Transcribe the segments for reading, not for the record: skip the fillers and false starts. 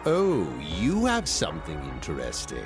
Oh, you have something interesting.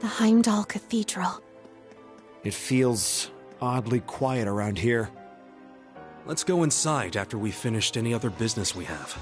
The Heimdall Cathedral. It feels oddly quiet around here. Let's go inside after we've finished any other business we have.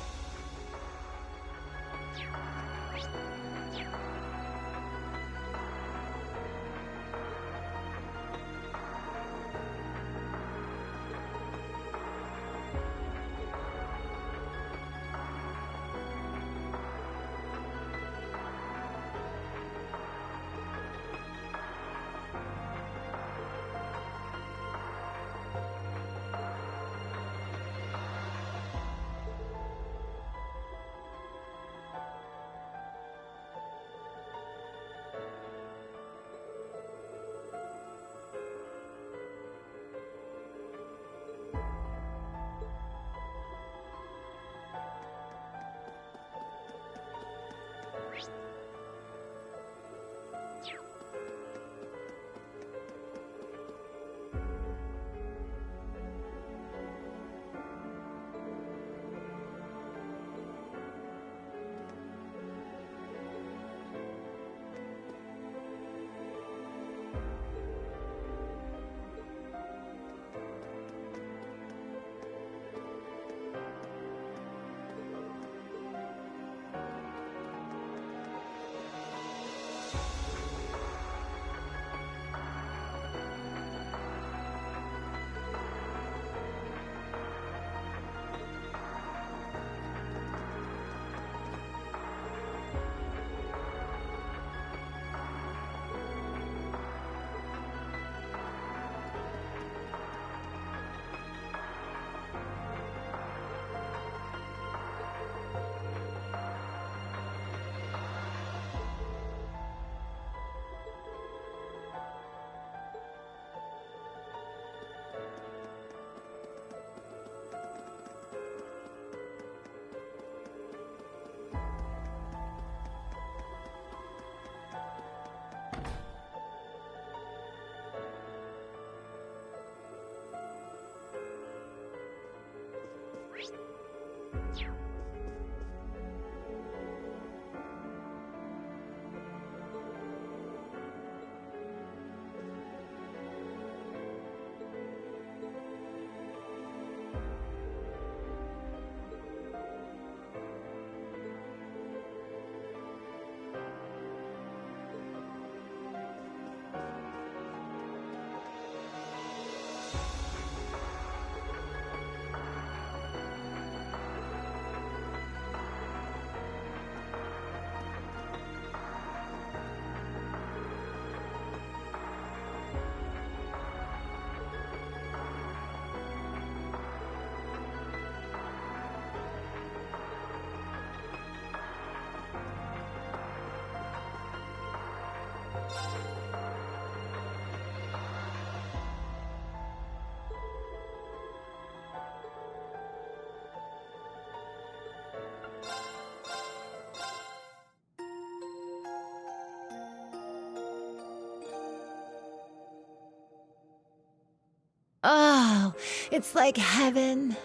It's like heaven.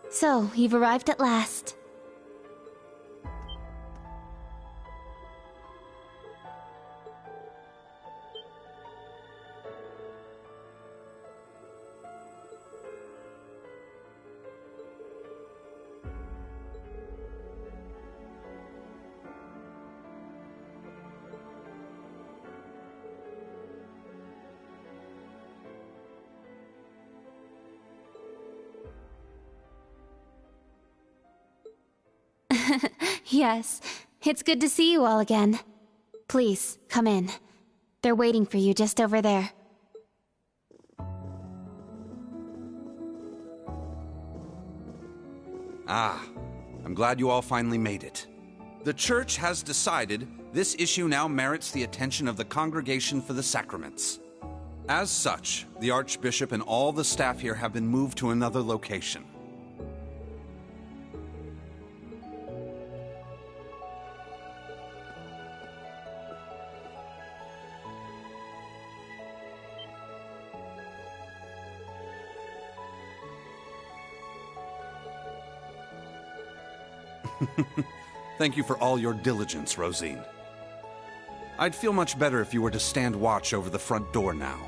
So, you've arrived at last. Yes, it's good to see you all again. Please, come in. They're waiting for you just over there. Ah, I'm glad you all finally made it. The Church has decided this issue now merits the attention of the Congregation for the Sacraments. As such, the Archbishop and all the staff here have been moved to another location. Thank you for all your diligence, Rosine. I'd feel much better if you were to stand watch over the front door now,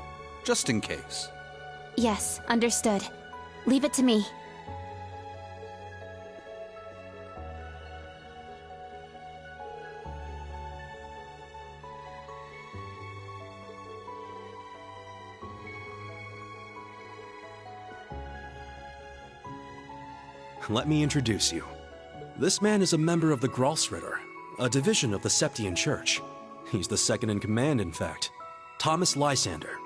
just in case. Yes, understood. Leave it to me. Let me introduce you. This man is a member of the Gralsritter, a division of the Septian Church. He's the second in command, in fact. Thomas Lysander.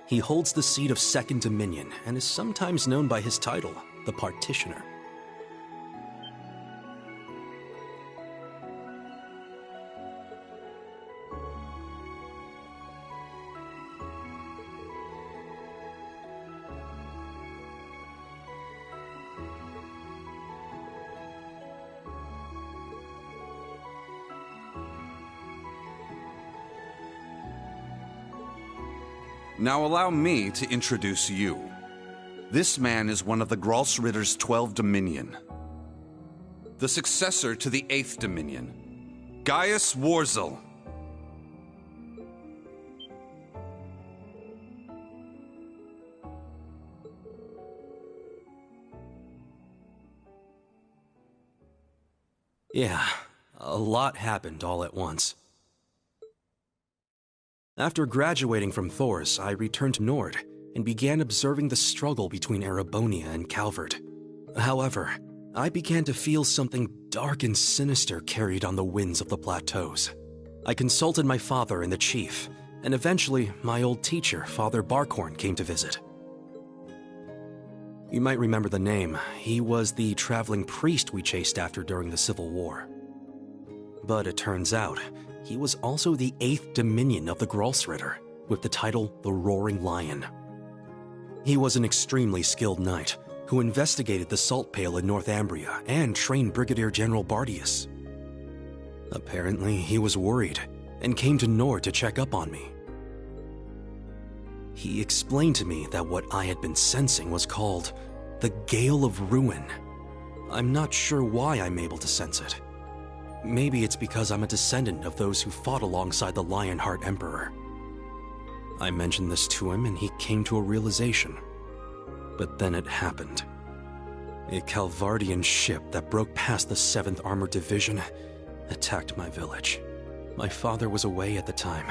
He holds the seat of Second Dominion and is sometimes known by his title, the Partitioner. Now allow me to introduce you. This man is one of the Gralsritter's 12 Dominion. The successor to the 8th Dominion, Gaius Warzel. Yeah, a lot happened all at once. After graduating from Thors, I returned to Nord and began observing the struggle between Erebonia and Calvert. However, I began to feel something dark and sinister carried on the winds of the plateaus. I consulted my father and the chief, and eventually my old teacher, Father Barkhorn, came to visit. You might remember the name. He was the traveling priest we chased after during the Civil War. But it turns out, he was also the 8th Dominion of the Gralsritter, with the title the Roaring Lion. He was an extremely skilled knight who investigated the Salt Pale in Northumbria and trained Brigadier General Bardius. Apparently, he was worried and came to Nord to check up on me. He explained to me that what I had been sensing was called the Gale of Ruin. I'm not sure why I'm able to sense it. Maybe it's because I'm a descendant of those who fought alongside the Lionheart Emperor. I mentioned this to him and he came to a realization. But then it happened. A Calvardian ship that broke past the 7th Armored Division attacked my village. My father was away at the time.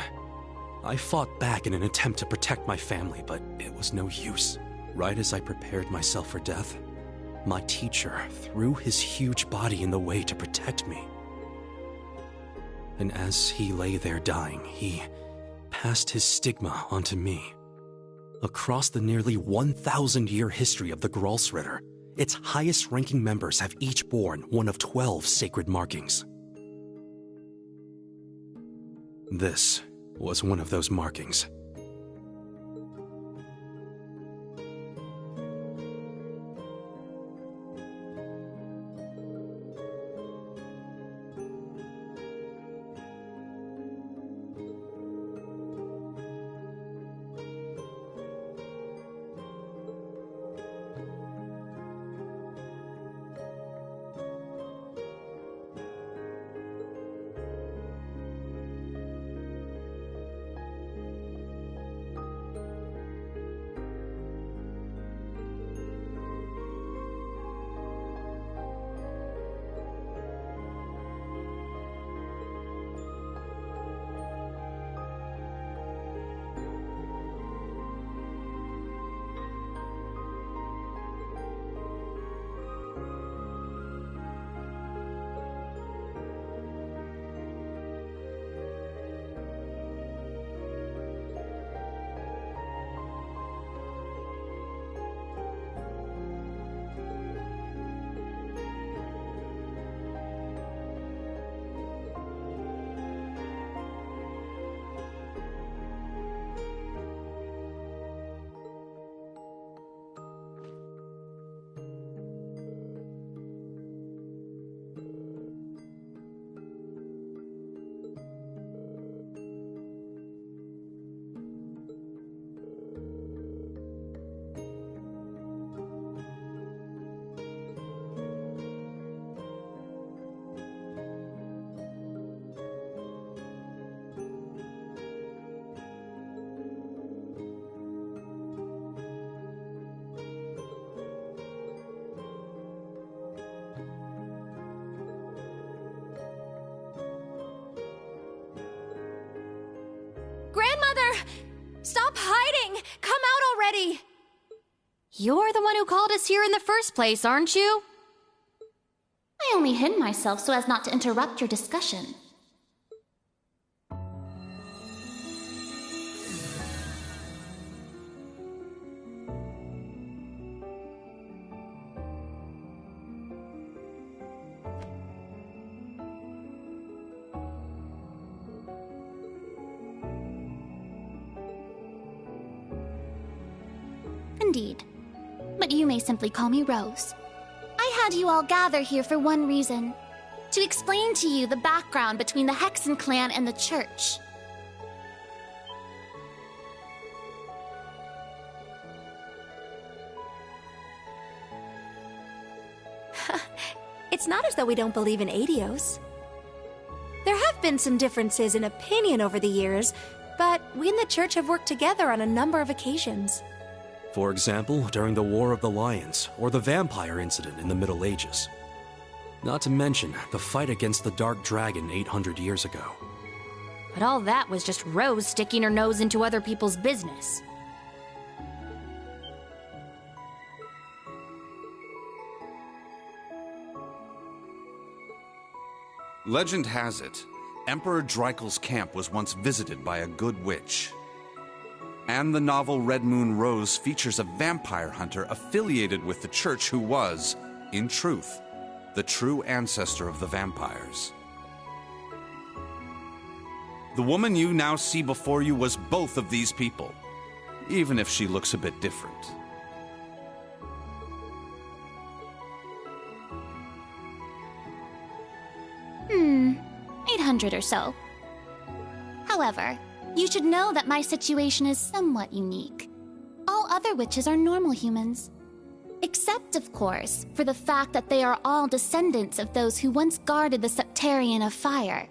I fought back in an attempt to protect my family, but it was no use. Right as I prepared myself for death, my teacher threw his huge body in the way to protect me. And as he lay there dying, he passed his stigma onto me. Across the nearly 1,000-year history of the Gralsritter, its highest-ranking members have each borne one of 12 sacred markings. This was one of those markings. here! Stop hiding! Come out already! You're the one who called us here in the first place, aren't you? I only hid myself so as not to interrupt your discussion. Indeed. But you may simply call me Rose. I had you all gather here for one reason. To explain to you the background between the Hexen clan and the Church. It's not as though we don't believe in Adios. There have been some differences in opinion over the years, but we and the Church have worked together on a number of occasions. For example, during the War of the Lions, or the vampire incident in the Middle Ages. Not to mention the fight against the Dark Dragon 800 years ago. But all that was just Rose sticking her nose into other people's business. Legend has it, Emperor Dreikel's camp was once visited by a good witch. And the novel Red Moon Rose features a vampire hunter affiliated with the Church who was, in truth, the true ancestor of the vampires. The woman you now see before you was both of these people, even if she looks a bit different. Hmm, 800 or so. However, you should know that my situation is somewhat unique. All other witches are normal humans. Except, of course, for the fact that they are all descendants of those who once guarded the Septarian of Fire.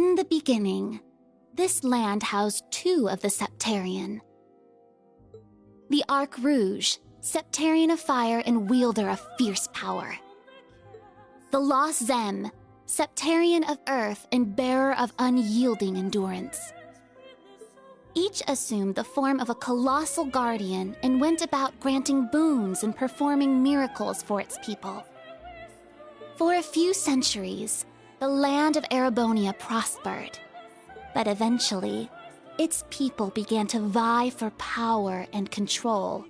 In the beginning, this land housed two of the Septarian. The Arc Rouge, Septarian of fire and wielder of fierce power. The Lost Zem, Septarian of earth and bearer of unyielding endurance. Each assumed the form of a colossal guardian and went about granting boons and performing miracles for its people. For a few centuries, the land of Erebonia prospered, but eventually, its people began to vie for power and control.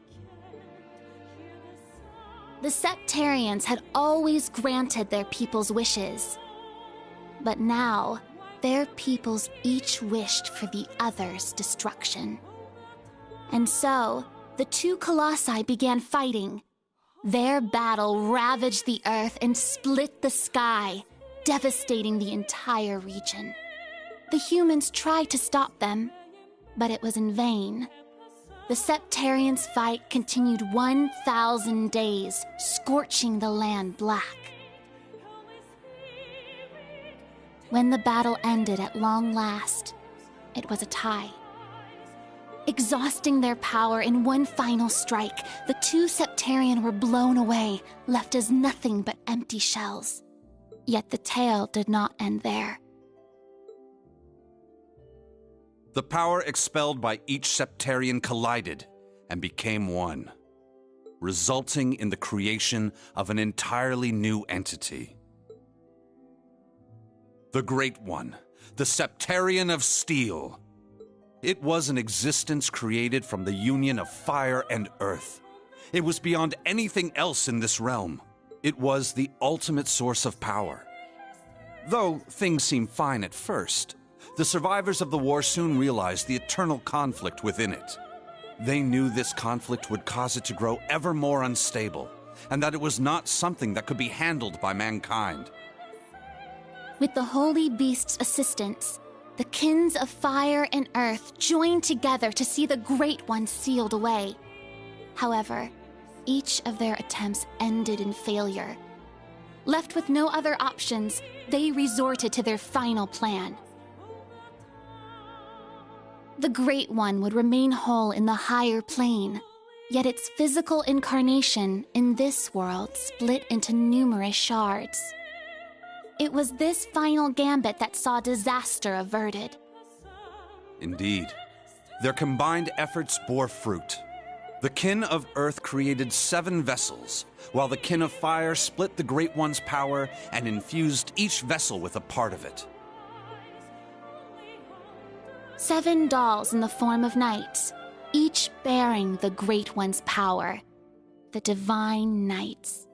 The Septarians had always granted their people's wishes, but now, their peoples each wished for the other's destruction. And so, the two colossi began fighting. Their battle ravaged the earth and split the sky, devastating the entire region. The humans tried to stop them, but it was in vain. The Septarians' fight continued 1,000 days, scorching the land black. When the battle ended at long last, it was a tie. Exhausting their power in one final strike, the two Septarian were blown away, left as nothing but empty shells. Yet the tale did not end there. The power expelled by each Septarian collided and became one, resulting in the creation of an entirely new entity. The Great One, the Septarian of Steel. It was an existence created from the union of fire and earth. It was beyond anything else in this realm. It was the ultimate source of power. Though things seemed fine at first, the survivors of the war soon realized the eternal conflict within it. They knew this conflict would cause it to grow ever more unstable, and that it was not something that could be handled by mankind. With the Holy Beast's assistance, the kins of fire and earth joined together to see the Great One sealed away. However, each of their attempts ended in failure. Left with no other options, they resorted to their final plan. The Great One would remain whole in the higher plane, yet its physical incarnation in this world split into numerous shards. It was this final gambit that saw disaster averted. Indeed, their combined efforts bore fruit. The kin of Earth created 7 vessels, while the kin of Fire split the Great One's power and infused each vessel with a part of it. 7 dolls in the form of knights, each bearing the Great One's power, the Divine Knights.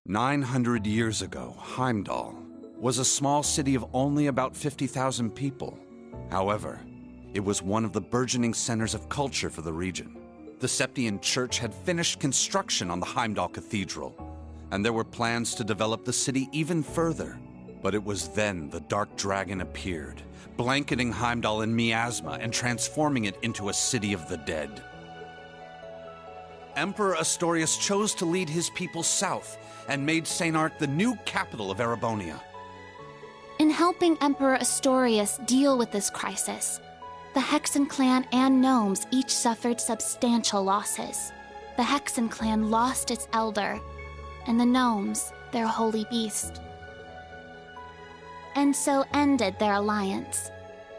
"900 years ago, Heimdall was a small city of only about 50,000 people. However, it was one of the burgeoning centers of culture for the region. The Septian Church had finished construction on the Heimdall Cathedral, and there were plans to develop the city even further. But it was then the Dark Dragon appeared, blanketing Heimdall in miasma and transforming it into a city of the dead. Emperor Astorius chose to lead his people south and made St. Arc the new capital of Erebonia. In helping Emperor Astorius deal with this crisis, the Hexen clan and gnomes each suffered substantial losses. The Hexen clan lost its elder, and the gnomes their holy beast. And so ended their alliance.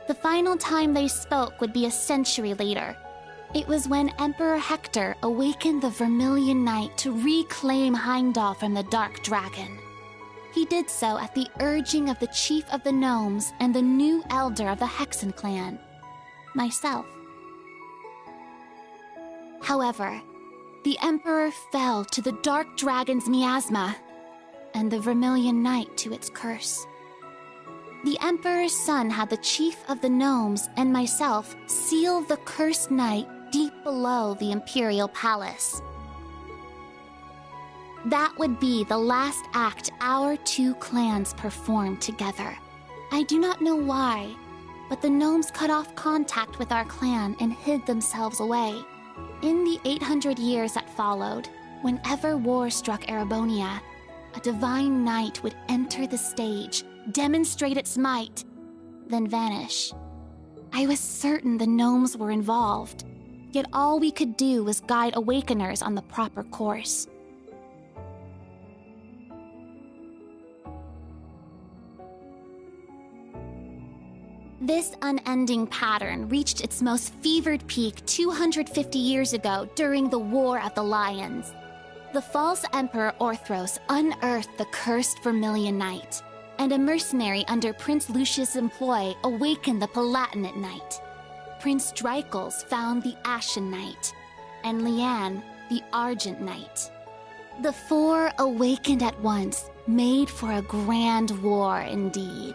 The final time they spoke would be a century later. It was when Emperor Hector awakened the Vermilion Knight to reclaim Heimdall from the Dark Dragon. He did so at the urging of the chief of the gnomes and the new elder of the Hexen clan, myself. However, the Emperor fell to the Dark Dragon's miasma, and the Vermilion Knight to its curse. The Emperor's son had the chief of the gnomes and myself seal the cursed knight deep below the Imperial Palace. That would be the last act our two clans performed together. I do not know why, but the gnomes cut off contact with our clan and hid themselves away. In the 800 years that followed, whenever war struck Erebonia, a divine knight would enter the stage, demonstrate its might, then vanish. I was certain the gnomes were involved, yet all we could do was guide awakeners on the proper course. This unending pattern reached its most fevered peak 250 years ago during the War of the Lions. The false Emperor Orthros unearthed the cursed Vermilion Knight, and a mercenary under Prince Lucius' employ awakened the Palatinate Knight. Prince Dreichels found the Ashen Knight, and Leanne the Argent Knight. The four awakened at once, made for a grand war indeed.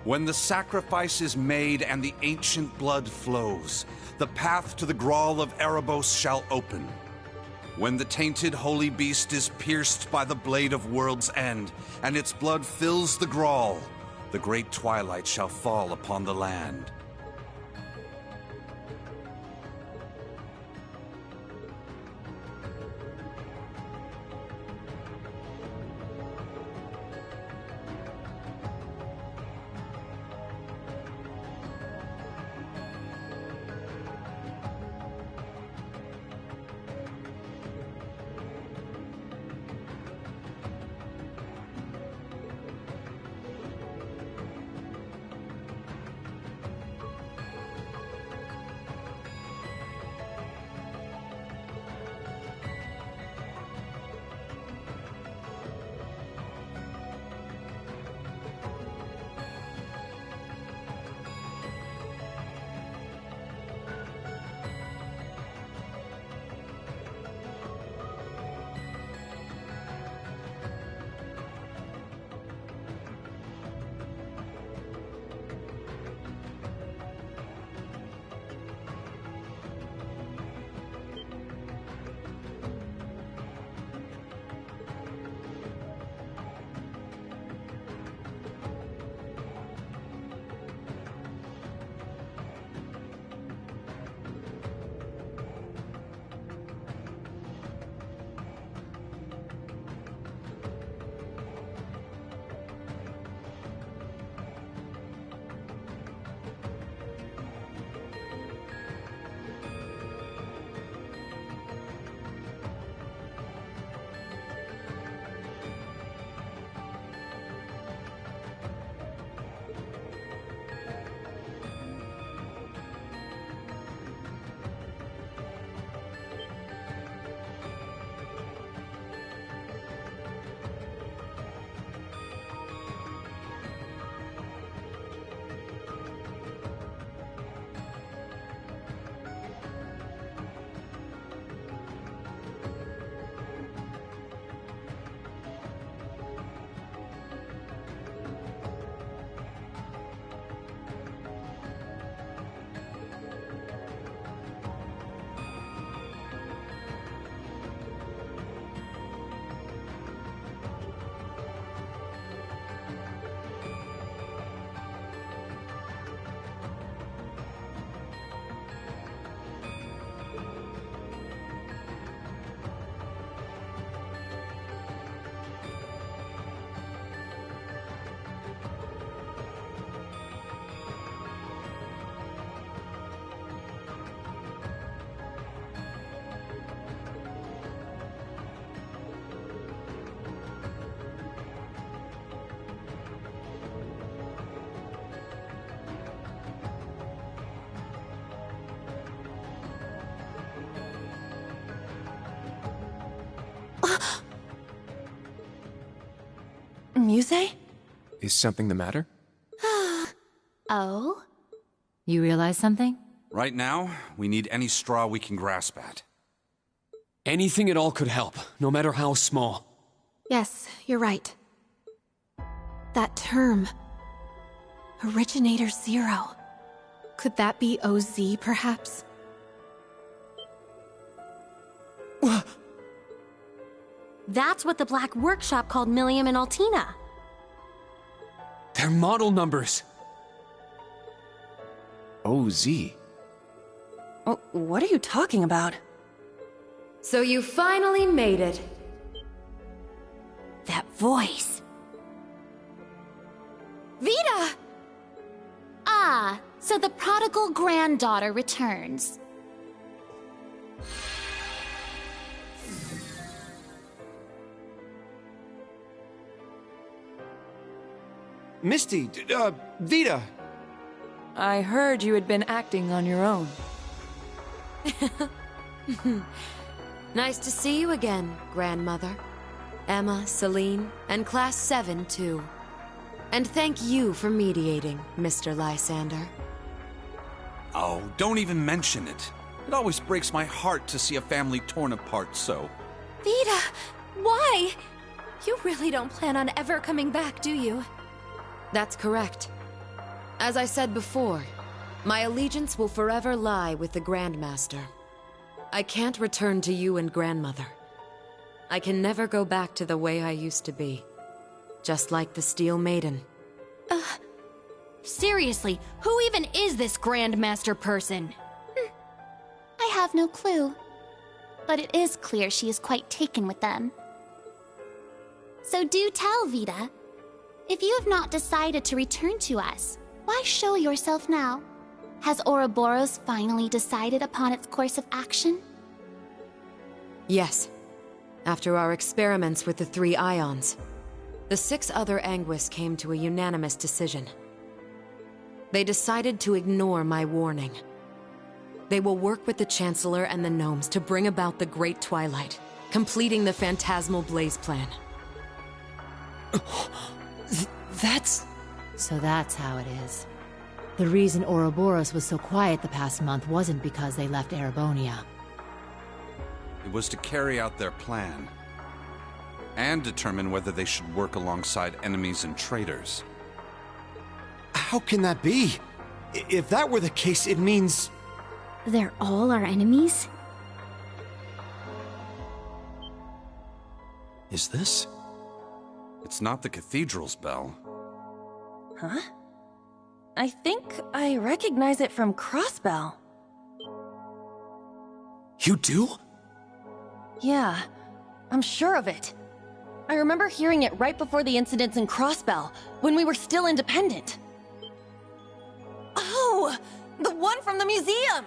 When the sacrifice is made and the ancient blood flows, the path to the Grawl of Erebos shall open. When the tainted holy beast is pierced by the blade of World's End, and its blood fills the Grawl, the great twilight shall fall upon the land. Muse? Is something the matter? Oh? You realize something? Right now, we need any straw we can grasp at. Anything at all could help, no matter how small. Yes, you're right. That term. Originator Zero. Could that be OZ, perhaps? That's what the Black Workshop called Millium and Altina. They're model numbers. OZ. Oh, what are you talking about? So you finally made it. That voice. Vita! Ah, so the prodigal granddaughter returns. Misty, Vita! I heard you had been acting on your own. Nice to see you again, Grandmother. Emma, Celine, and Class 7, too. And thank you for mediating, Mr. Lysander. Oh, don't even mention it. It always breaks my heart to see a family torn apart so. Vita! Why? You really don't plan on ever coming back, do you? That's correct. As I said before, my allegiance will forever lie with the Grandmaster. I can't return to you and Grandmother. I can never go back to the way I used to be. Just like the Steel Maiden. Seriously, who even is this Grandmaster person? I have no clue. But it is clear she is quite taken with them. So do tell, Vita. If you have not decided to return to us, why show yourself now? Has Ouroboros finally decided upon its course of action? Yes. After our experiments with the 3 ions, the 6 other Anguis came to a unanimous decision. They decided to ignore my warning. They will work with the Chancellor and the Gnomes to bring about the Great Twilight, completing the Phantasmal Blaze Plan. So that's how it is. The reason Ouroboros was so quiet the past month wasn't because they left Erebonia. It was to carry out their plan. And determine whether they should work alongside enemies and traitors. How can that be? If that were the case, it means... They're all our enemies? Is this? It's not the cathedral's bell. Huh? I think I recognize it from Crossbell. You do? Yeah, I'm sure of it. I remember hearing it right before the incidents in Crossbell, when we were still independent. Oh! The one from the museum!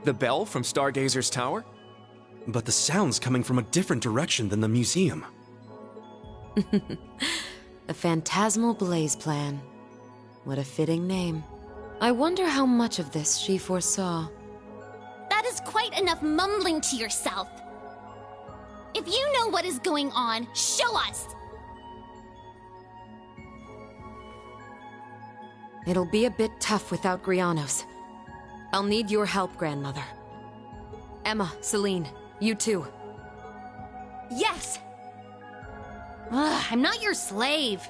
The bell from Stargazer's tower? But the sound's coming from a different direction than the museum. The Phantasmal Blaze Plan. What a fitting name. I wonder how much of this she foresaw. That is quite enough mumbling to yourself. If you know what is going on, show us! It'll be a bit tough without Grianos. I'll need your help, Grandmother. Emma, Celine, you too. Yes! Ugh, I'm not your slave.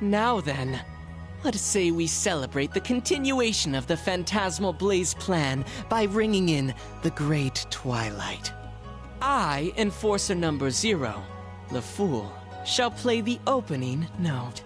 Now then, let us say we celebrate the continuation of the Phantasmal Blaze plan by ringing in the Great Twilight. I, Enforcer number 0, the Fool, shall play the opening note.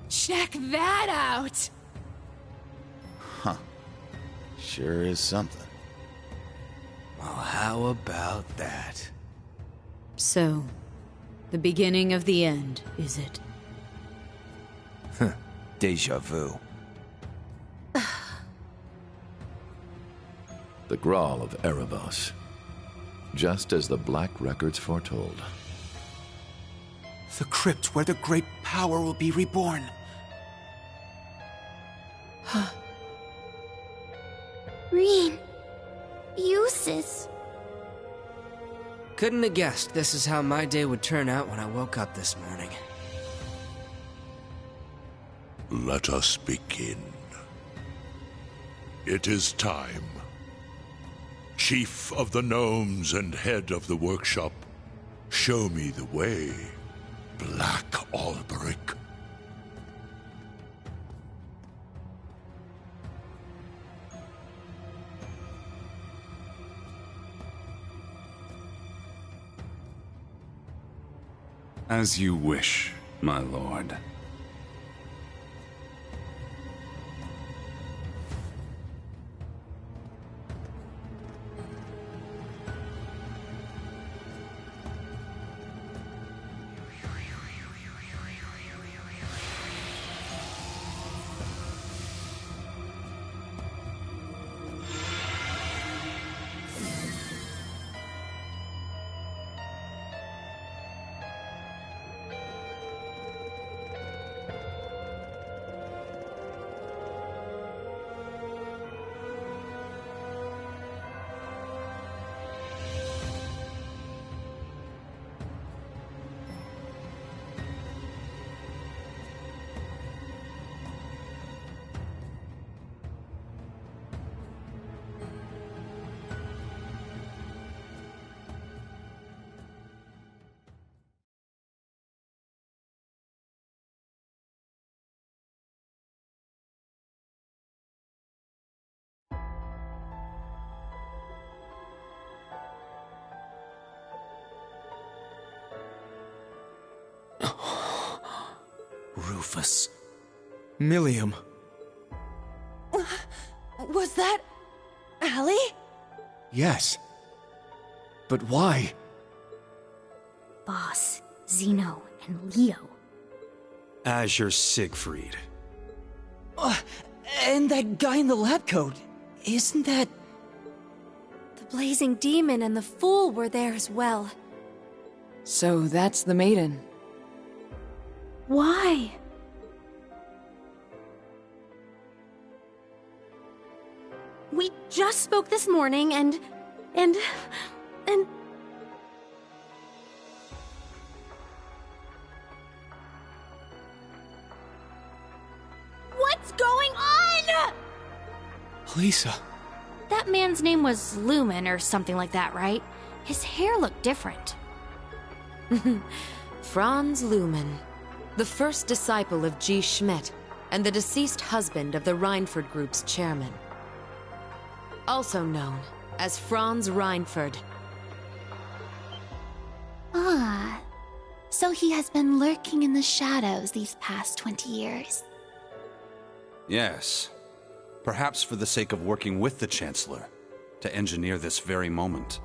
Check that out! Huh. Sure is something. Well, how about that? So, the beginning of the end, is it? Deja vu. The Grawl of Erebos. Just as the Black Records foretold. The crypt where the great power will be reborn. Reen. Uses. Couldn't have guessed this is how my day would turn out when I woke up this morning. Let us begin. It is time. Chief of the Gnomes and head of the workshop, show me the way, Black Alberic. As you wish, my lord. Rufus. Millium. Was that... Allie? Yes. But why? Boss, Zeno, and Leo. Azure Siegfried. And that guy in the lab coat, isn't that... The Blazing Demon and the Fool were there as well. So that's the maiden. Why? We just spoke this morning and... What's going on?! Lisa. That man's name was Lumen or something like that, right? His hair looked different. Franz Lumen, the first disciple of G. Schmidt, and the deceased husband of the Reinford Group's chairman. Also known as Franz Reinford. Ah, so he has been lurking in the shadows these past 20 years. Yes. Perhaps for the sake of working with the Chancellor to engineer this very moment.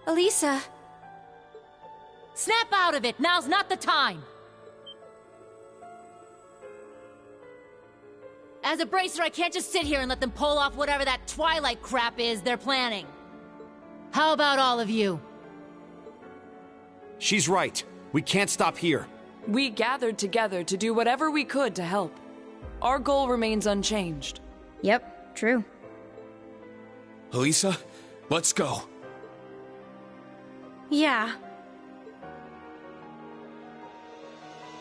Elisa. Snap out of it! Now's not the time! As a bracer, I can't just sit here and let them pull off whatever that Twilight crap is they're planning. How about all of you? She's right. We can't stop here. We gathered together to do whatever we could to help. Our goal remains unchanged. Yep, true. Elisa, let's go. Yeah.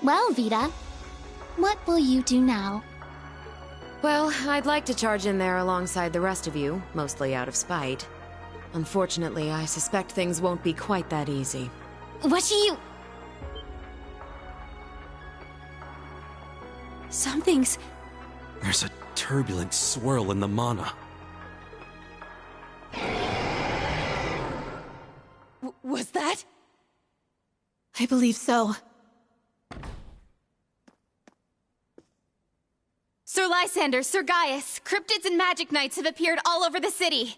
Well, Vita, what will you do now? Well, I'd like to charge in there alongside the rest of you, mostly out of spite. Unfortunately, I suspect things won't be quite that easy. What do you... Something's... There's a turbulent swirl in the mana. Was that? I believe so. Sir Lysander, Sir Gaius, cryptids and magic knights have appeared all over the city.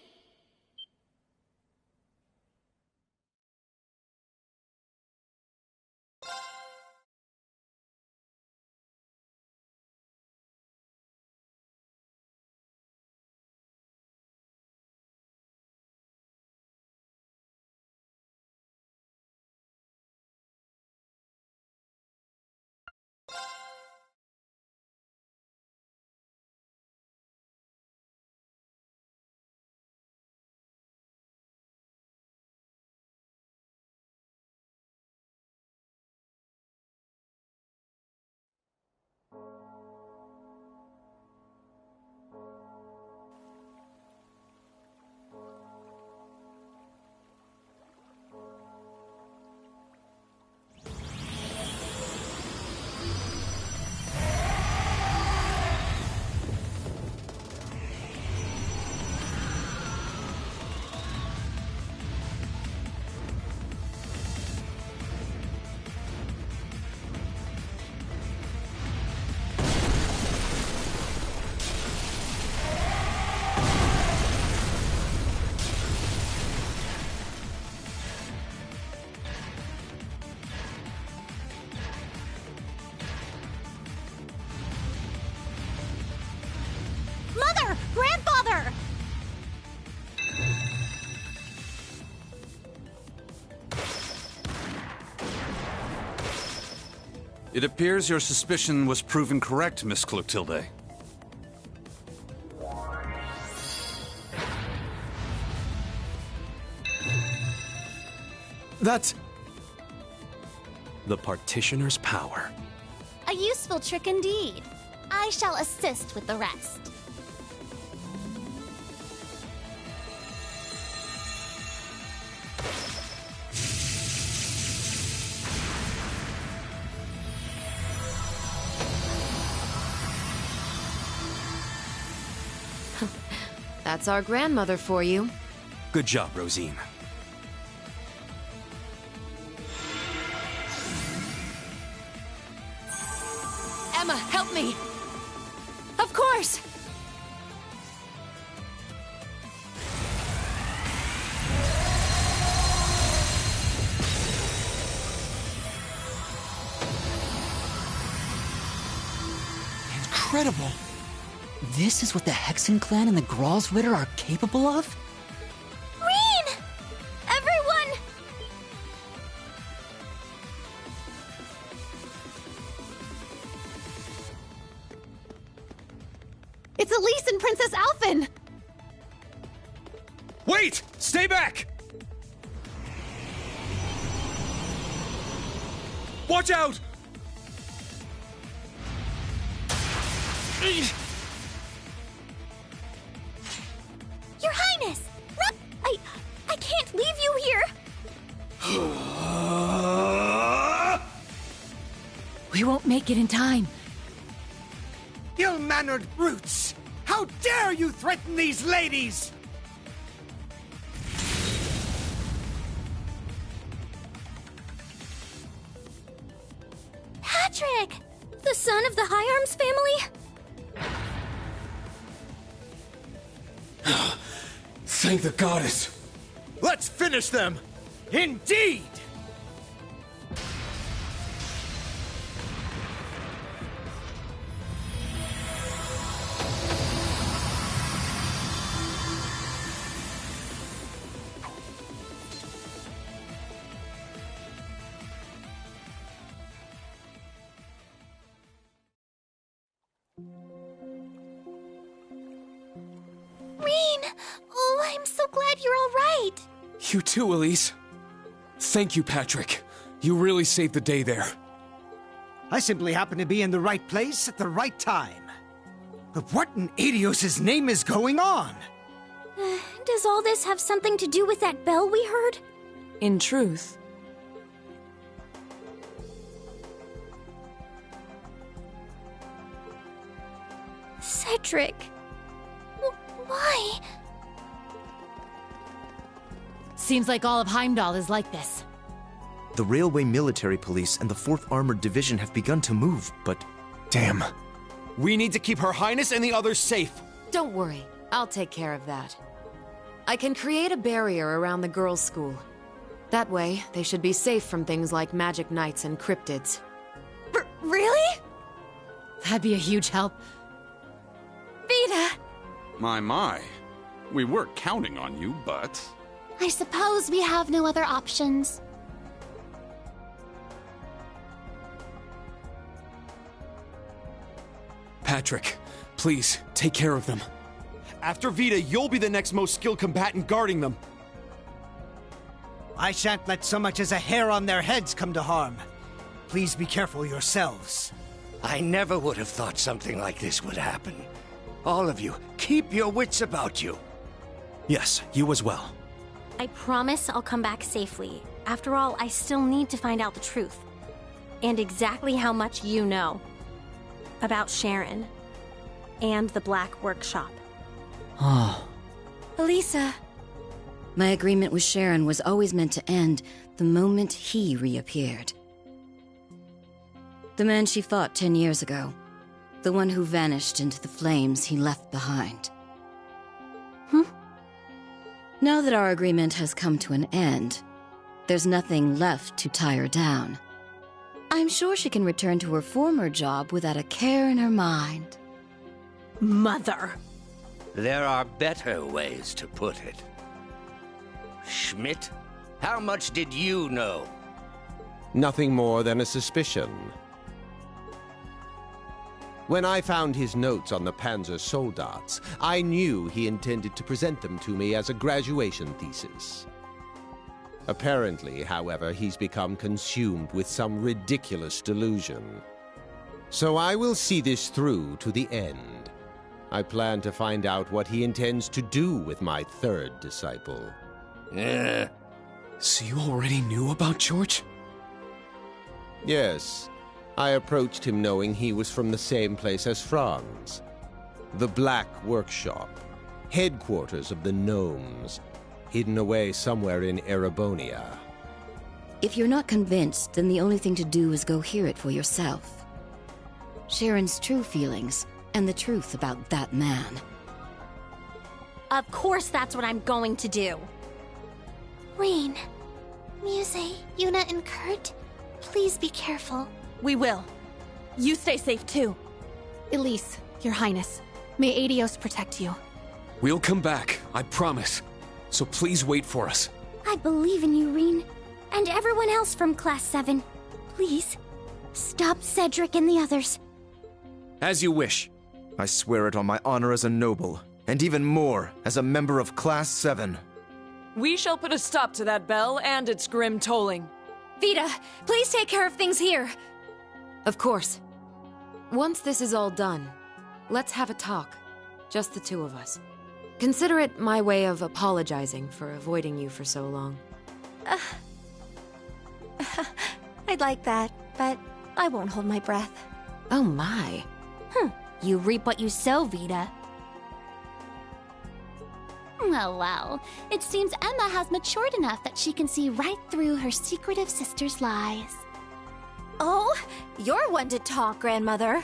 Mother! Grandfather! It appears your suspicion was proven correct, Miss Clotilde. That's... The Partitioner's power. A useful trick indeed. I shall assist with the rest. That's our grandmother for you. Good job, Rosine. Emma, help me! Of course! Incredible! This is what the Hexen clan and the Gralsritter are capable of? Reen! Everyone! It's Elise and Princess Alphen! Wait! Stay back! Watch out! Your Highness! I can't leave you here! We won't make it in time. Ill-mannered brutes! How dare you threaten these ladies! Patrick! The son of the High Arms family? Thank the goddess! Let's finish them! Indeed! Oh, I'm so glad you're all right. You too, Elise. Thank you, Patrick. You really saved the day there. I simply happened to be in the right place at the right time. But what in Adios' name is going on? Does all this have something to do with that bell we heard? In truth. Cedric. Why? Seems like all of Heimdall is like this. The Railway Military Police and the 4th Armored Division have begun to move, but... Damn. We need to keep Her Highness and the others safe. Don't worry. I'll take care of that. I can create a barrier around the girls' school. That way, they should be safe from things like magic knights and cryptids. Really? That'd be a huge help. Vita! My. We were counting on you, but... I suppose we have no other options. Patrick, please, take care of them. After Vita, you'll be the next most skilled combatant guarding them. I shan't let so much as a hair on their heads come to harm. Please be careful yourselves. I never would have thought something like this would happen. All of you, keep your wits about you. Yes, you as well. I promise I'll come back safely. After all, I still need to find out the truth. And exactly how much you know. About Sharon. And the Black Workshop. Oh. Elisa. My agreement with Sharon was always meant to end the moment he reappeared. The man she fought 10 years ago. The one who vanished into the flames he left behind. Now that our agreement has come to an end, there's nothing left to tie her down. I'm sure she can return to her former job without a care in her mind. Mother. There are better ways to put it. Schmidt, how much did you know? Nothing more than a suspicion. When I found his notes on the Panzer Soldats, I knew he intended to present them to me as a graduation thesis. Apparently, however, he's become consumed with some ridiculous delusion. So I will see this through to the end. I plan to find out what he intends to do with my third disciple. So you already knew about George? Yes. I approached him knowing he was from the same place as Franz. The Black Workshop, headquarters of the Gnomes, hidden away somewhere in Erebonia. If you're not convinced, then the only thing to do is go hear it for yourself. Sharon's true feelings, and the truth about that man. Of course that's what I'm going to do. Rain, Muse, Yuna, and Kurt, please be careful. We will. You stay safe too. Elise, Your Highness, may Adios protect you. We'll come back, I promise. So please wait for us. I believe in you, Reen. And everyone else from Class 7. Please, stop Cedric and the others. As you wish. I swear it on my honor as a noble, and even more, as a member of Class 7. We shall put a stop to that bell and its grim tolling. Vita, please take care of things here. Of course. Once this is all done, let's have a talk. Just the two of us. Consider it my way of apologizing for avoiding you for so long. I'd like that, but I won't hold my breath. Oh my. You reap what you sow, Vita. Well, it seems Emma has matured enough that she can see right through her secretive sister's lies. Oh, you're one to talk, Grandmother.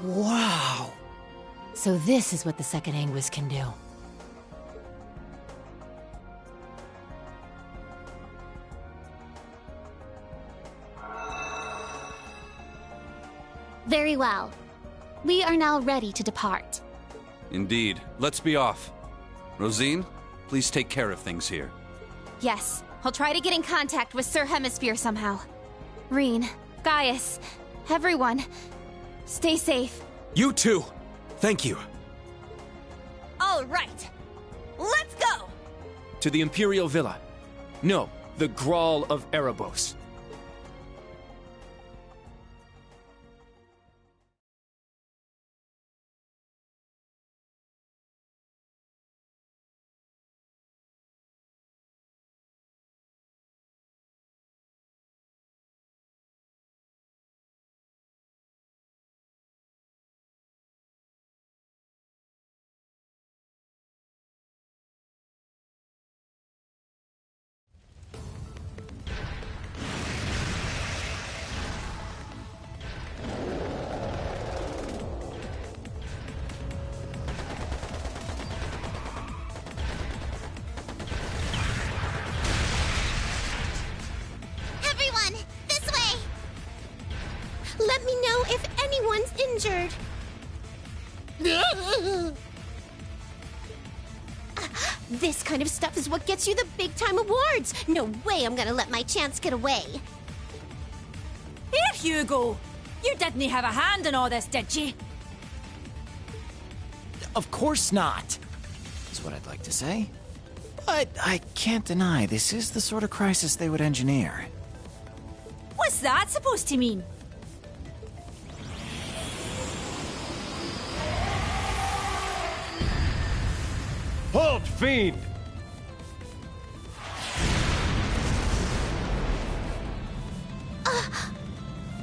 Wow! So this is what the second Anguis can do. Very well. We are now ready to depart. Indeed. Let's be off. Rosine, please take care of things here. Yes, I'll try to get in contact with Sir Hemisphere somehow. Reen, Gaius, everyone, stay safe. You too! Thank you. All right, let's go! To the Imperial Villa. No, the Grawl of Erebos. Everyone, this way! Let me know if anyone's injured. This kind of stuff is what gets you the big-time awards. No way I'm gonna let my chance get away. Here, Hugo! You didn't have a hand in all this, did you? Of course not, is what I'd like to say. But I can't deny this is the sort of crisis they would engineer. What's that supposed to mean? Halt, fiend!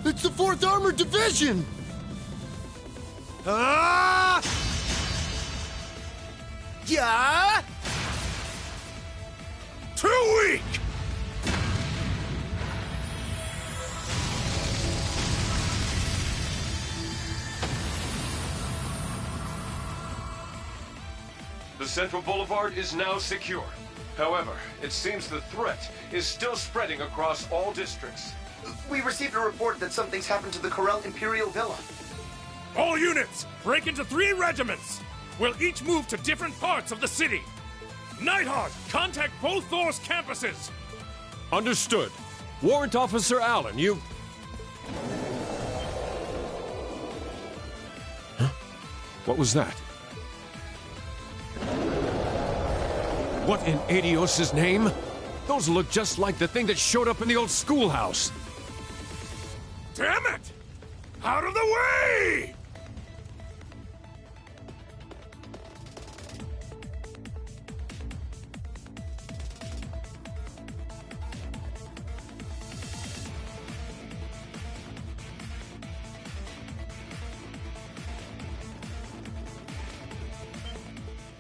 It's the 4th Armored Division! Ah! Yeah! Too weak! The Central Boulevard is now secure. However, it seems the threat is still spreading across all districts. We received a report that something's happened to the Corel Imperial Villa. All units, break into 3 regiments. We'll each move to different parts of the city. Nighthawk, contact both Thor's campuses. Understood. Warrant Officer Allen, you... Huh? What was that? What in Adios' name? Those look just like the thing that showed up in the old schoolhouse. Damn it! Out of the way!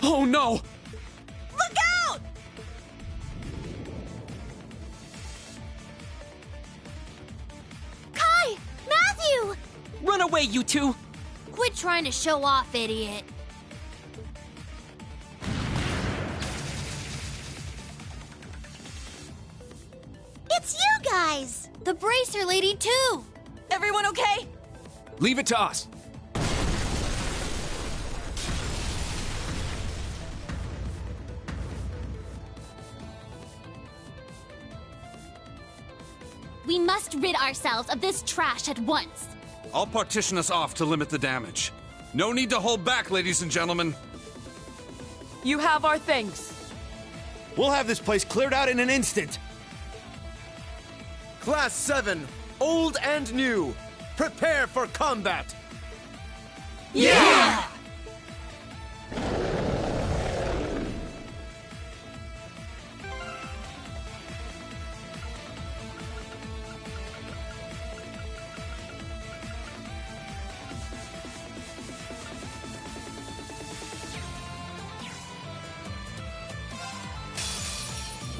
Oh no! Look out! Kai! Matthew! Run away, you two! Quit trying to show off, idiot. It's you guys! The Bracer Lady, too! Everyone okay? Leave it to us. We must rid ourselves of this trash at once. I'll partition us off to limit the damage. No need to hold back, ladies and gentlemen. You have our thanks. We'll have this place cleared out in an instant. Class 7, old and new, prepare for combat! Yeah!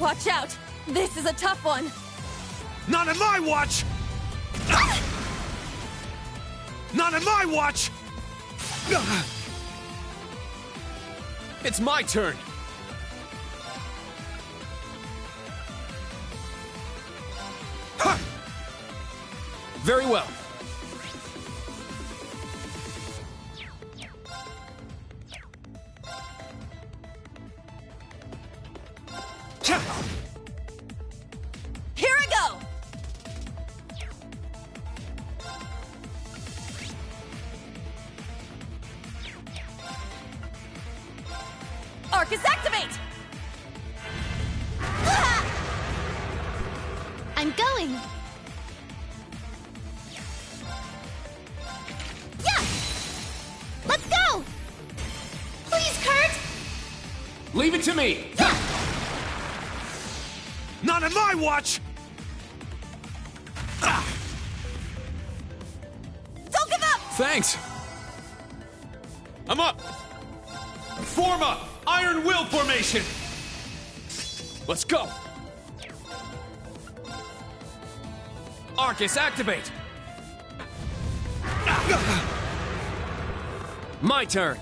Watch out! This is a tough one! Not on my watch! Not on my watch! It's my turn. Very well. Here I go! Arcus, activate! I'm going. Yeah! Let's go! Please, Kurt! Leave it to me. Not on my watch! Don't give up! Thanks. I'm up! Form up! Iron Will formation! Let's go. Arcus, activate. My turn.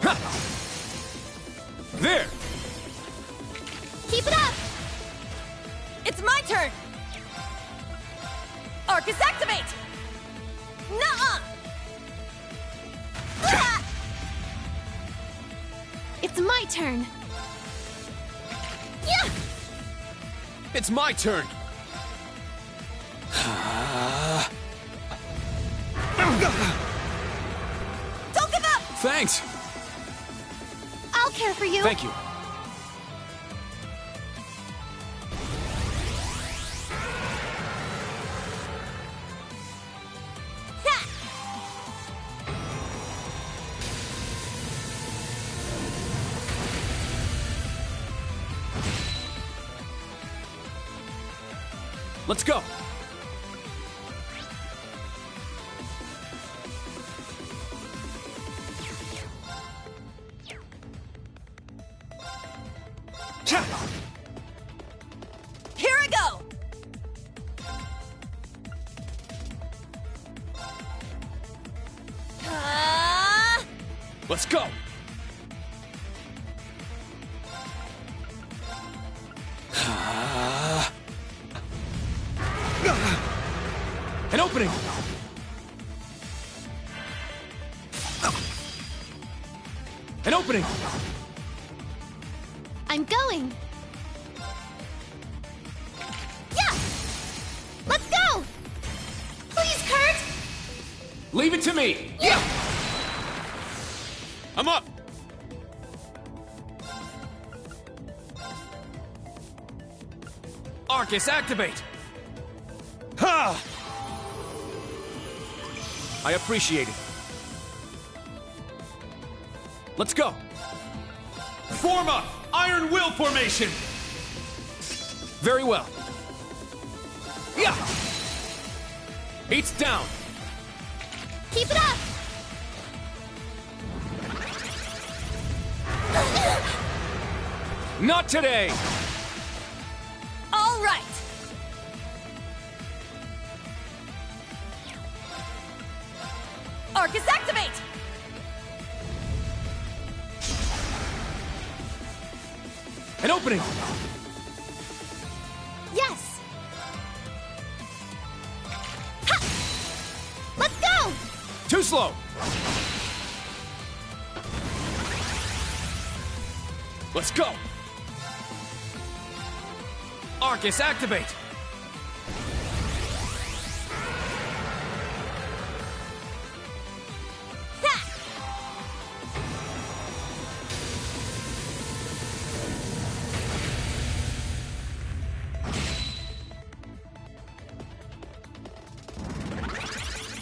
Ha! There. Keep it up! It's my turn! Arcus, activate! Nuh-uh! It's my turn. Yeah! It's my turn. Don't give up! Thanks. I'll care for you. Thank you. Let's go. Here I go! Let's go. An opening. An opening. I'm going. Yeah! Let's go! Please, Kurt! Leave it to me. Yeah! I'm up. Arcus, activate. Ha! I appreciate it. Let's go. Form up! Iron Will formation! Very well. Yeah! Heat's down. Keep it up! Not today. All right! Arcus, activate! An opening. Yes! Ha! Let's go! Too slow. Let's go. Arcus, activate!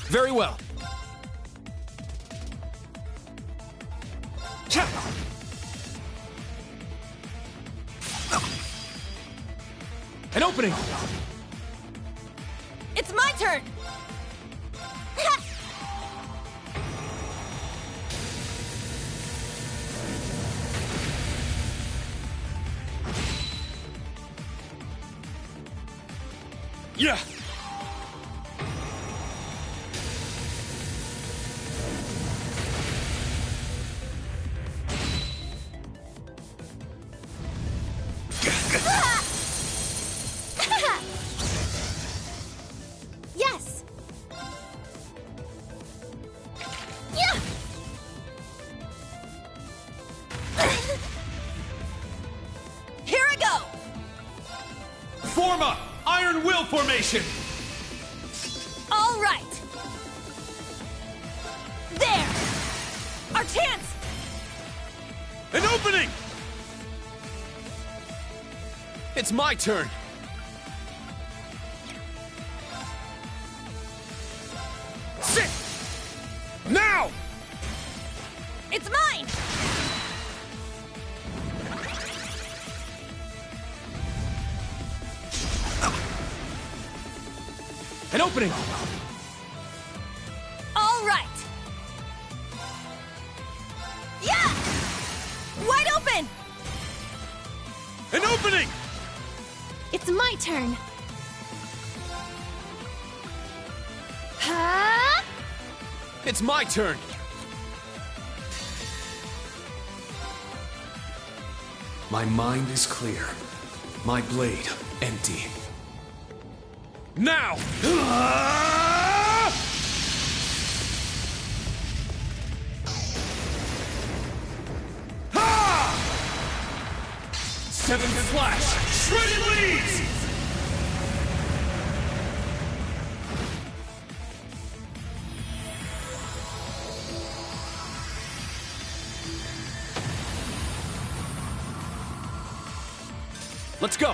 Very well. An opening! It's my turn! Yeah! Yes! Yeah! Here I go! Form up! Iron Will formation! All right! There! Our chance! An opening! It's my turn! Sit! Now! It's mine! An opening! All right! Yeah! Wide open! An opening! It's my turn. Huh? It's my turn! My mind is clear. My blade empty. Now! Seventh Flash! Shredded Leaves! Let's go!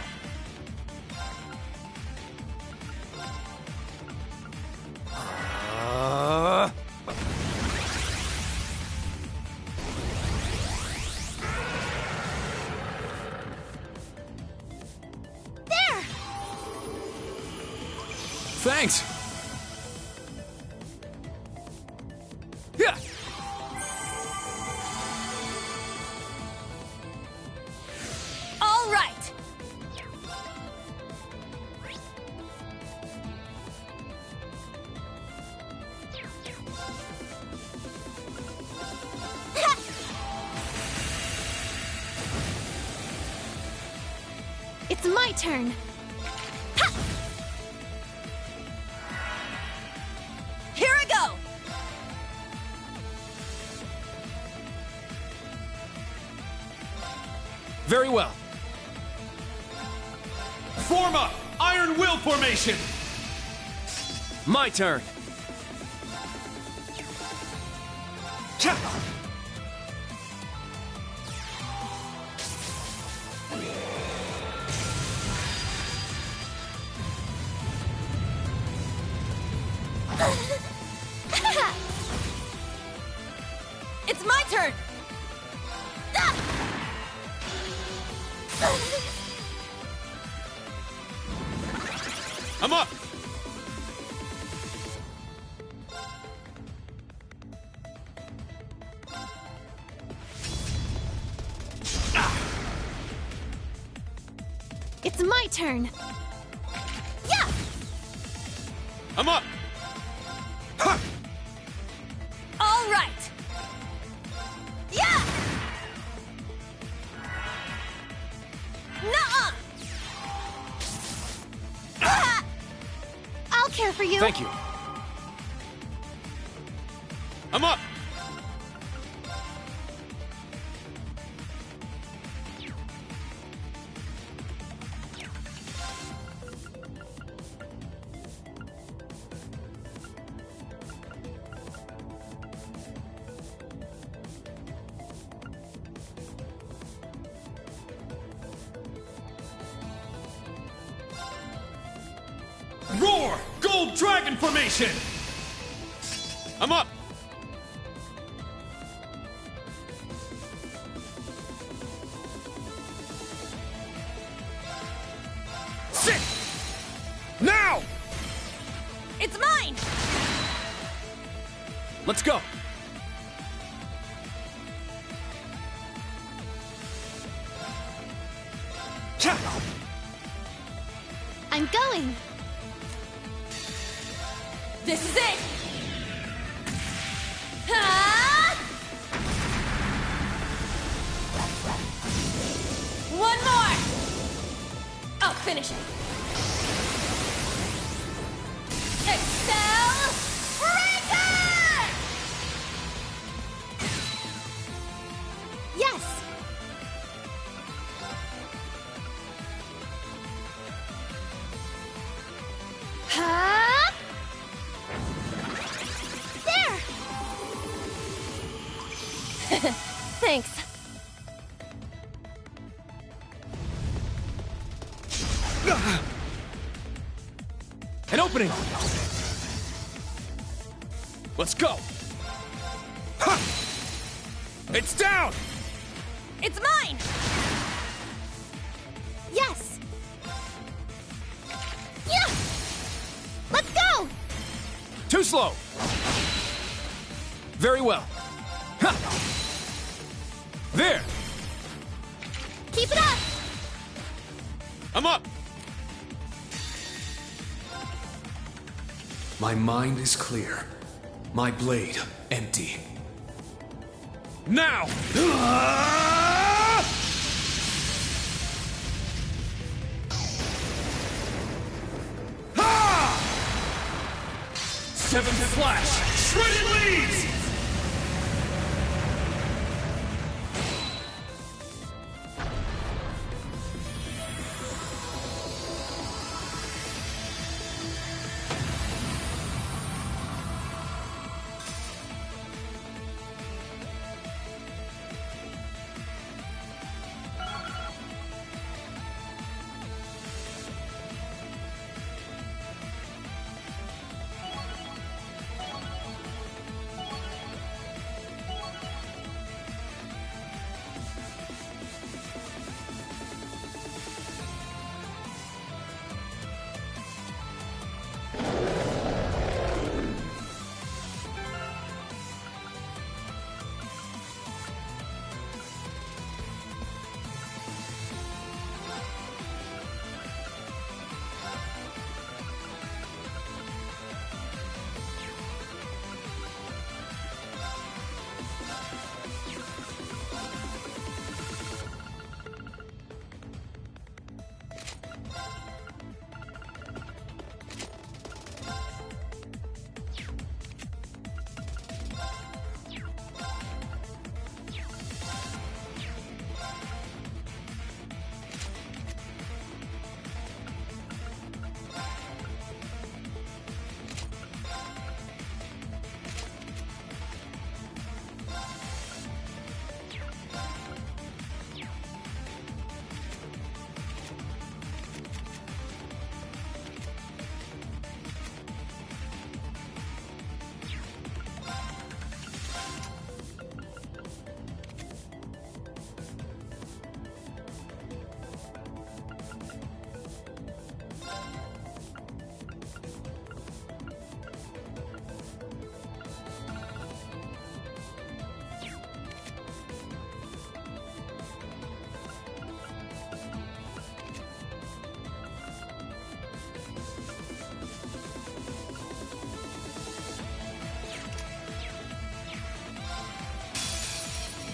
There! Thanks! Yeah! All right! It's my turn. Here I go! Very well. Form up! Iron Will formation! My turn. It's my turn! I'm up! It's my turn. Yeah! I'm up! All right! Yeah! Nuh-uh! I'll care for you. Thank you. I'm up! 4, Gold Dragon Formation! I'm up! Sit! Now! It's mine! Let's go! I'm going! This is it! Ah! One more! I'll finish it! Excel Breaker! Yes! Huh? There! Thanks. An opening! Let's go! Ha! It's down! It's mine! Yes! Yeah! Let's go! Too slow! Very well. Ha! There! Keep it up! I'm up! My mind is clear. My blade empty. Now! Seventh Flash! Shredded Leaves!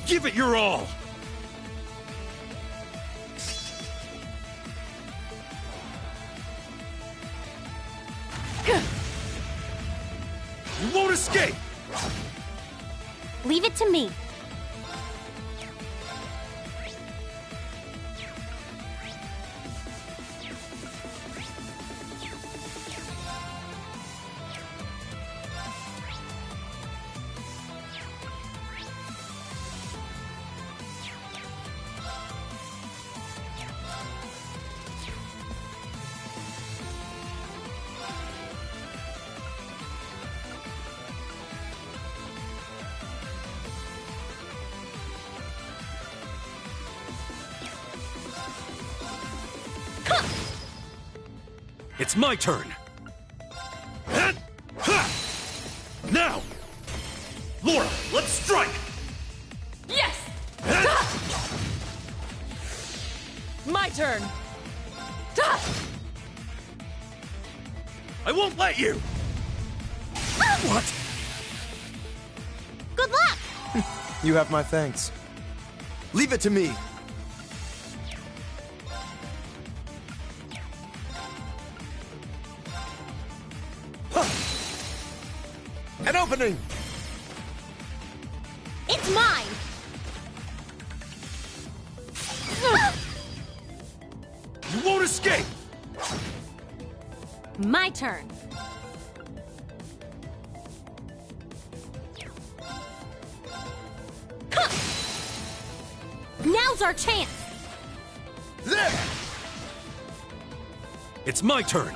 Give it your all! You won't escape! Leave it to me. It's my turn! Now! Laura, let's strike! Yes! My turn! I won't let you! What? Good luck! You have my thanks. Leave it to me. An opening! It's mine! You won't escape! My turn. Now's our chance! There! It's my turn!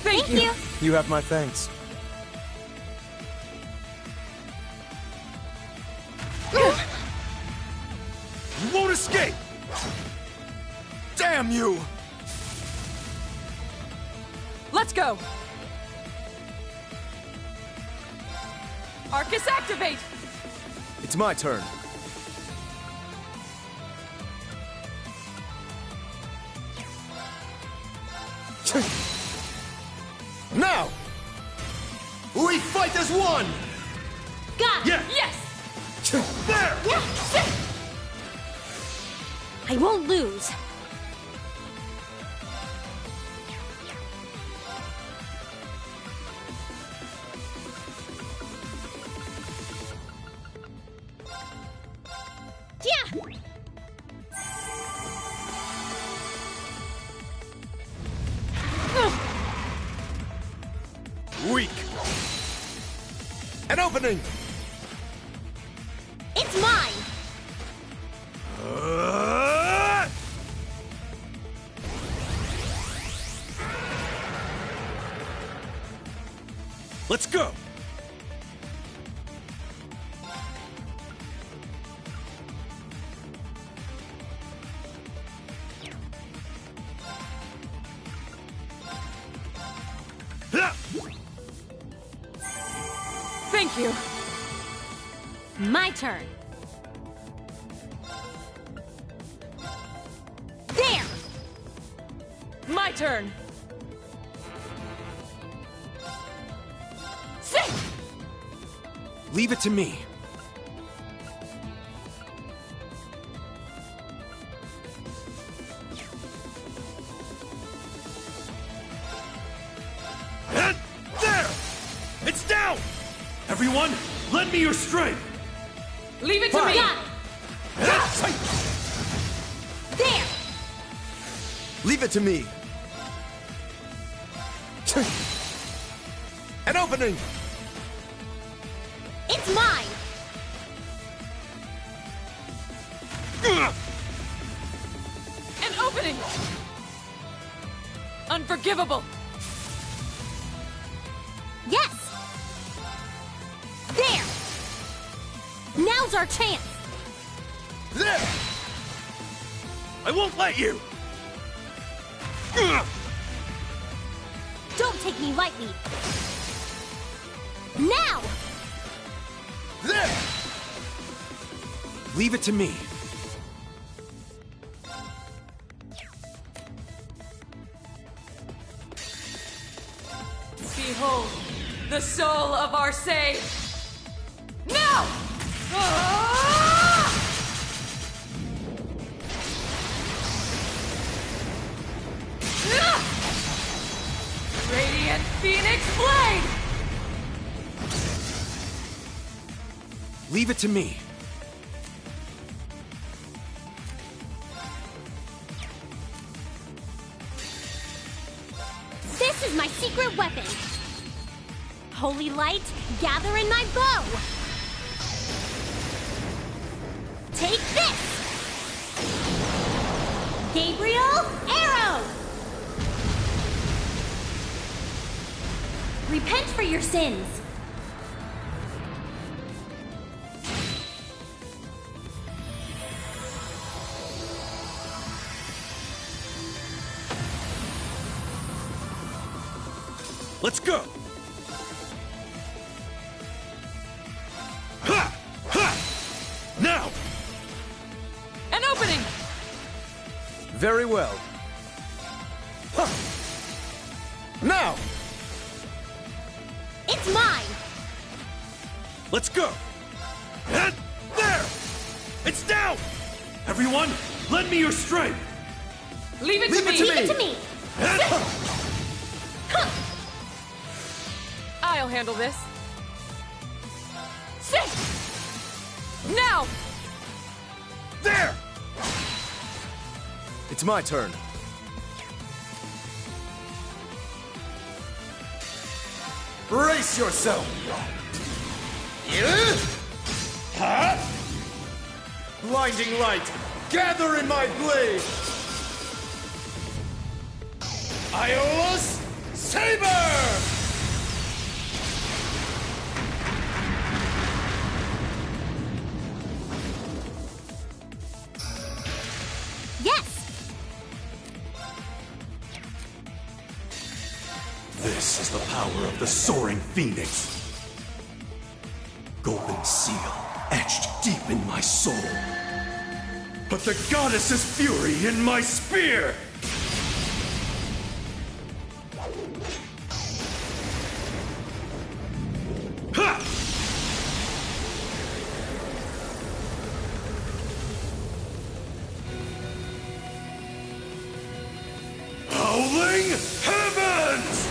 Thank you! You have my thanks. You won't escape! Damn you! Let's go! Arcus, activate! It's my turn. Now! We fight as one! Got it! Yeah. Yes! There! I won't lose. Yeah! Weak! An opening! It's mine! Let's go! Thank you! My turn. There! My turn! Sit! Leave it to me. And there! It's down! Everyone, lend me your strength! Leave it to Fine. me! There! Leave it to me. An opening! It's mine! An opening! Unforgivable! Yes! There! Now's our chance! There! I won't let you! Don't take me lightly! Now! There! Leave it to me. Behold, the soul of our sage! Now! Ah! Ah! Radiant Phoenix Blade! Leave it to me. This is my secret weapon! Holy light, gather in my bow! Take this! Gabriel, arrow! Repent for your sins. Let's go! Ha! Ha! Now! An opening! Very well. Huh. Now! It's mine! Let's go! And there! It's down! Everyone, lend me your strength! Leave it to me! Leave it to me! And... I'll handle this. Sit! Now! There! It's my turn. Brace yourself! Blinding light, gather in my blade! Iola's Saber! Yes! This is the power of the soaring phoenix. Golden seal etched deep in my soul. But the goddess's fury in my spear! Ha! Howling heavens!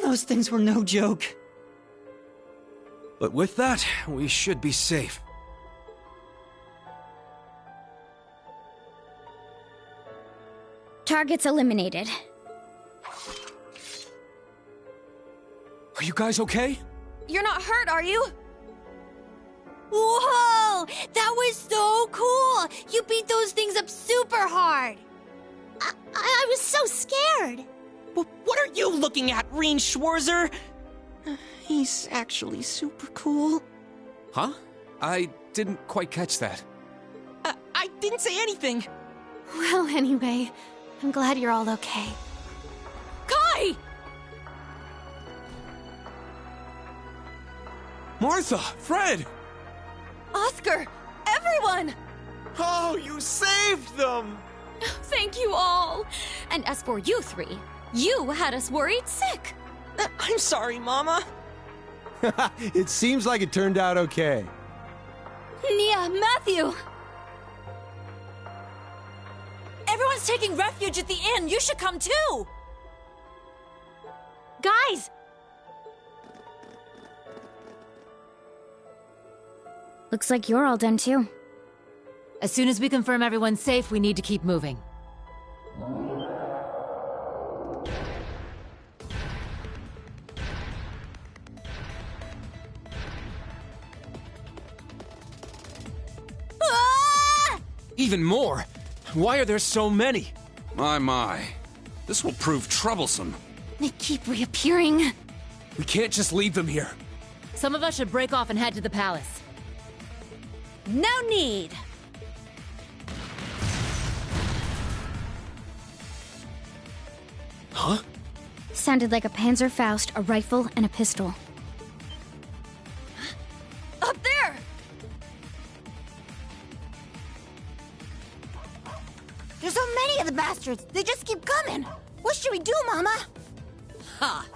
Those things were no joke. But with that, we should be safe. Targets eliminated. Are you guys okay? You're not hurt, are you? Whoa! That was so cool! You beat those things up super hard! I was so scared! What are you looking at, Reen Schwarzer? He's actually super cool. Huh? I didn't quite catch that. I didn't say anything. Well, anyway, I'm glad you're all okay. Kai! Martha! Fred! Oscar! Everyone! Oh, you saved them! Thank you all! And as for you three, you had us worried sick. I'm sorry, Mama. It seems like it turned out okay. Nia, Matthew! Everyone's taking refuge at the inn. You should come too! Guys! Looks like you're all done too. As soon as we confirm everyone's safe, we need to keep moving. Even more? Why are there so many? My. This will prove troublesome. They keep reappearing. We can't just leave them here. Some of us should break off and head to the palace. No need! Huh? Sounded like a Panzerfaust, a rifle, and a pistol. Up there! There's so many of the bastards. They just keep coming. What should we do, Mama? Ha!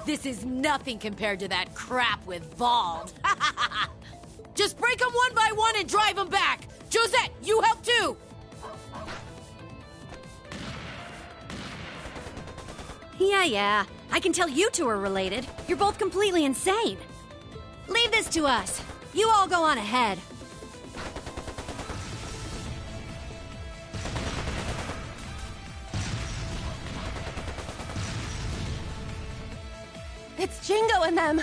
This is nothing compared to that crap with Vald. Just break them one by one and drive them back! Josette, you help too! Yeah. I can tell you two are related. You're both completely insane. Leave this to us. You all go on ahead. It's Jingo and them.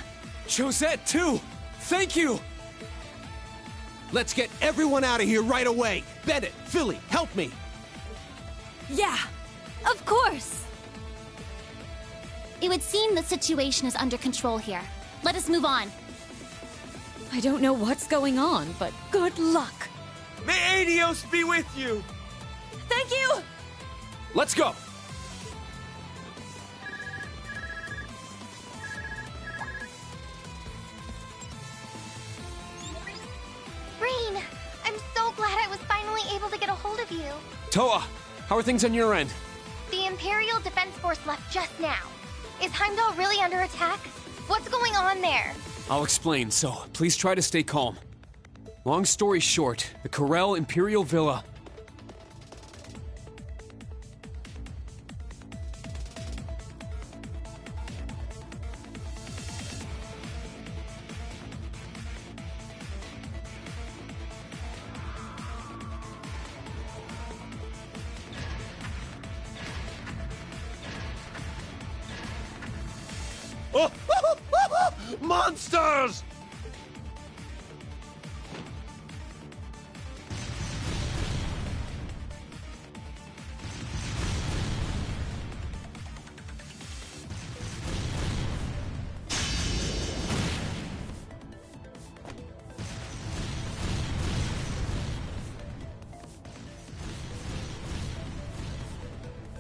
Josette, too! Thank you! Let's get everyone out of here right away! Bennett, Philly, help me! Yeah, of course. It would seem the situation is under control here. Let us move on. I don't know what's going on, but good luck. May Adios be with you! Thank you! Let's go! Rain, I'm so glad I was finally able to get a hold of you. Toa, how are things on your end? The Imperial Defense Force left just now. Is Heimdall really under attack? What's going on there? I'll explain, so please try to stay calm. Long story short, the Corel Imperial Villa... Monsters!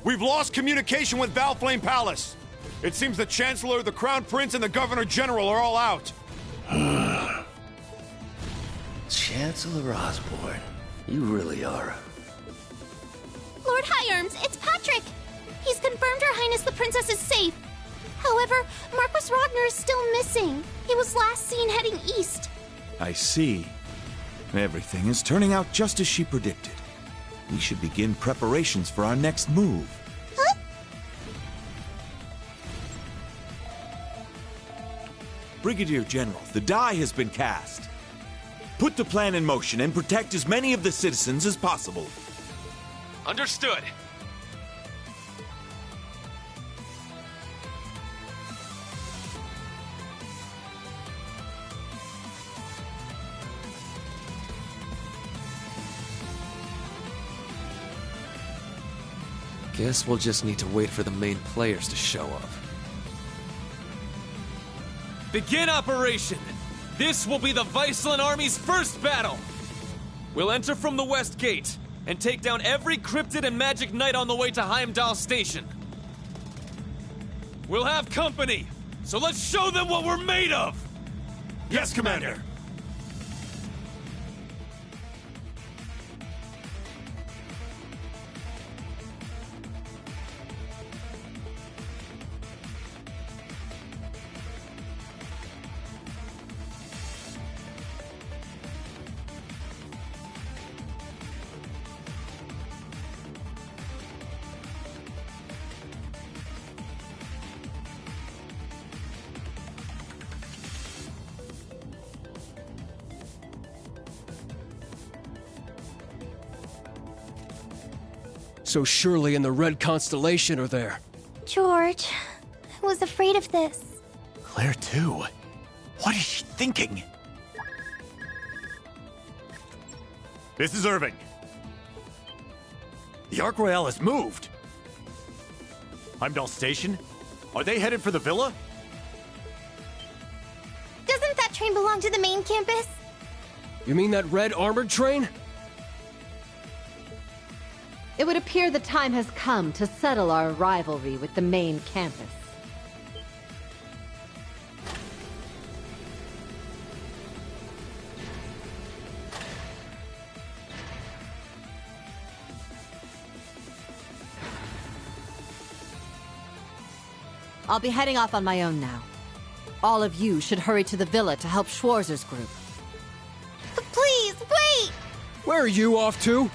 We've lost communication with Valflame Palace. It seems the Chancellor, the Crown Prince, and the Governor General are all out. Chancellor Osborne, you really are. Lord High-Arms, it's Patrick! He's confirmed Her Highness the Princess is safe. However, Marquis Ragnar is still missing. He was last seen heading east. I see. Everything is turning out just as she predicted. We should begin preparations for our next move. Huh? Brigadier General, the die has been cast. Put the plan in motion and protect as many of the citizens as possible. Understood. Guess we'll just need to wait for the main players to show up. Begin operation! This will be the Viceland Army's first battle! We'll enter from the west gate and take down every cryptid and magic knight on the way to Heimdall Station. We'll have company, so let's show them what we're made of! Yes, Commander! So Shirley and the Red Constellation are there. George, I was afraid of this. Claire, too. What is she thinking? This is Irving. The Ark Royale has moved. Heimdall Station? Are they headed for the villa? Doesn't that train belong to the main campus? You mean that red armored train? It would appear the time has come to settle our rivalry with the main campus. I'll be heading off on my own now. All of you should hurry to the villa to help Schwarzer's group. Please, wait! Where are you off to?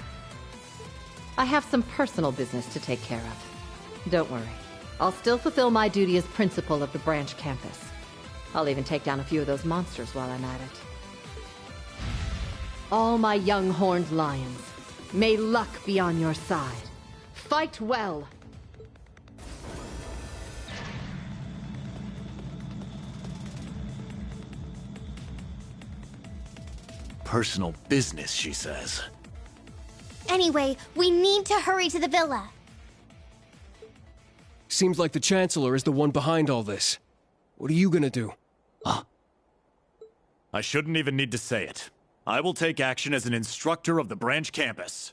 I have some personal business to take care of. Don't worry. I'll still fulfill my duty as principal of the branch campus. I'll even take down a few of those monsters while I'm at it. All my young horned lions, may luck be on your side. Fight well! Personal business, she says. Anyway, we need to hurry to the villa. Seems like the Chancellor is the one behind all this. What are you gonna do? I shouldn't even need to say it. I will take action as an instructor of the branch campus.